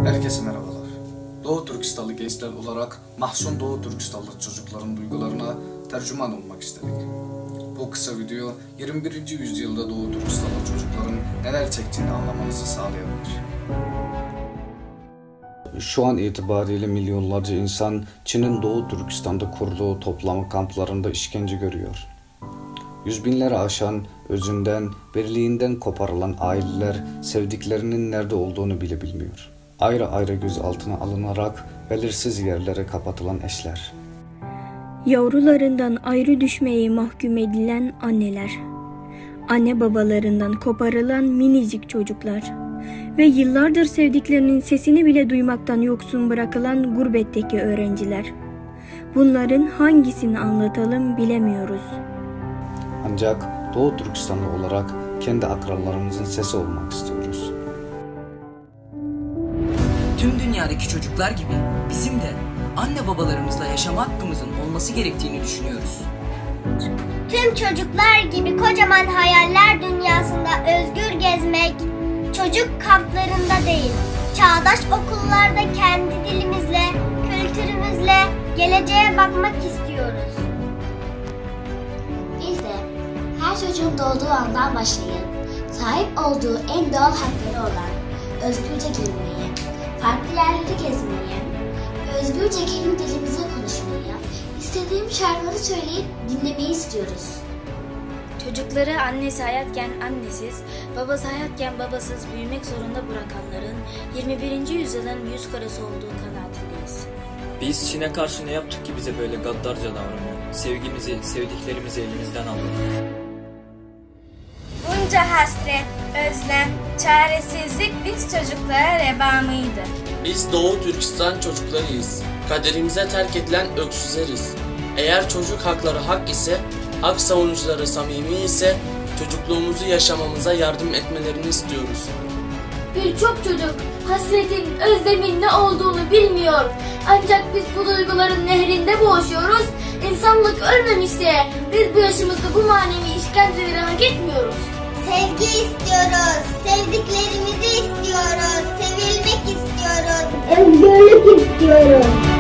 Herkese merhabalar. Doğu Türkistanlı gençler olarak Mahzun Doğu Türkistanlı çocukların duygularına tercüman olmak istedik. Bu kısa video 21. yüzyılda Doğu Türkistanlı çocukların neler çektiğini anlamanızı sağlayabilir. Şu an itibariyle milyonlarca insan Çin'in Doğu Türkistan'da kurduğu toplama kamplarında işkence görüyor. Yüz binleri aşan, özünden, birliğinden koparılan aileler sevdiklerinin nerede olduğunu bile bilmiyor. Ayrı ayrı gözaltına alınarak belirsiz yerlere kapatılan eşler. Yavrularından ayrı düşmeye mahkum edilen anneler. Anne babalarından koparılan minicik çocuklar. Ve yıllardır sevdiklerinin sesini bile duymaktan yoksun bırakılan gurbetteki öğrenciler. Bunların hangisini anlatalım bilemiyoruz. Ancak Doğu Türkistanlı olarak kendi akranlarımızın sesi olmak istiyoruz. Tüm dünyadaki çocuklar gibi bizim de anne babalarımızla yaşama hakkımızın olması gerektiğini düşünüyoruz. Tüm çocuklar gibi kocaman hayaller dünyasında özgür gezmek, çocuk kamplarında değil, çağdaş okullarda kendi dilimizle, kültürümüzle geleceğe bakmak istiyoruz. Biz de her çocuğun doğduğu andan başlayın, sahip olduğu en doğal hakları olan özgürce giyinmeyi, farklı yerleri gezmeyi, özgürce kendi dilimize konuşmayı, istediğim şarkıları söyleyip dinlemeyi istiyoruz. Çocukları annesi hayatken annesiz, babası hayatken babasız büyümek zorunda bırakanların 21. yüzyılın yüz karası olduğu kanaatindeyiz. Biz Çin'e karşı ne yaptık ki bize böyle gaddarca davranıyor? Sevgimizi, sevdiklerimizi elimizden alıyor. Bunca hasret, özlem, çaresizlik biz çocuklara reva mıydı? Biz Doğu Türkistan çocuklarıyız. Kaderimize terk edilen öksüzleriz. Eğer çocuk hakları hak ise, hak savunucuları samimi ise çocukluğumuzu yaşamamıza yardım etmelerini istiyoruz. Birçok çocuk hasretin, özlemin ne olduğunu bilmiyor. Ancak biz bu duyguların nehrinde boğuşuyoruz. İnsanlık ölmemişse biz bu yaşımızda bu manevi işkenceleri hak etmiyoruz. Sevgi istiyoruz, sevdiklerimizi istiyoruz, sevilmek istiyoruz, özgürlük istiyoruz.